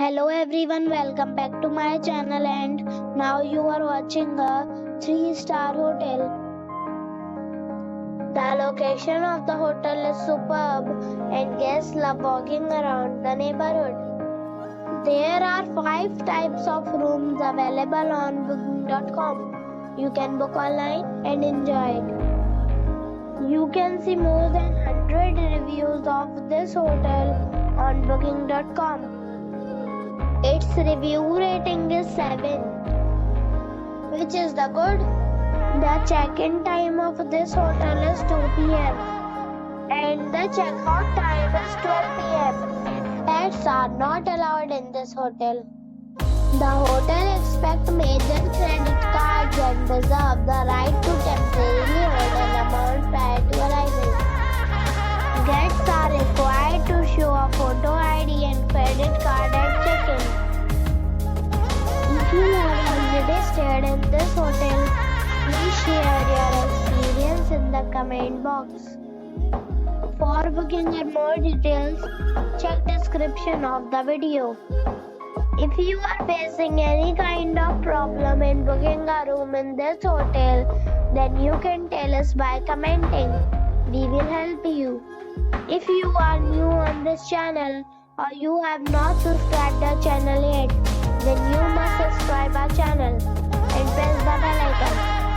Hello everyone, welcome back to my channel and now you are watching a 3-star hotel. The location of the hotel is superb and guests love walking around the neighborhood. There are 5 types of rooms available on booking.com. You can book online and enjoy it. You can see more than 100 reviews of this hotel on booking.com. Its review rating is 7, which is the good. The check-in time of this hotel is 2 p.m. and the check-out time is 12 p.m. Pets are not allowed in this hotel. The hotel accepts major credit cards and reserves the right to temporarily hold an amount prior to arrival. Guests are required to show a photo ID and credit card at check-in. If you have already stayed in this hotel, please share your experience in the comment box. For booking or more details, check description of the video. If you are facing any kind of problem in booking a room in this hotel, then you can tell us by commenting. We will help you. If you are new on this channel or you have not subscribed our channel yet, then you must subscribe our channel and press the bell icon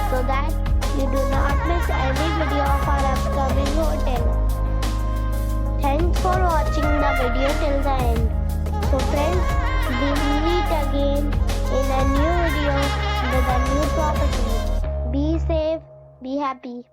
so that you do not miss any video of our upcoming hotel. Thanks for watching the video till the end. So friends, we will meet again in a new video with a new property. Be safe, be happy.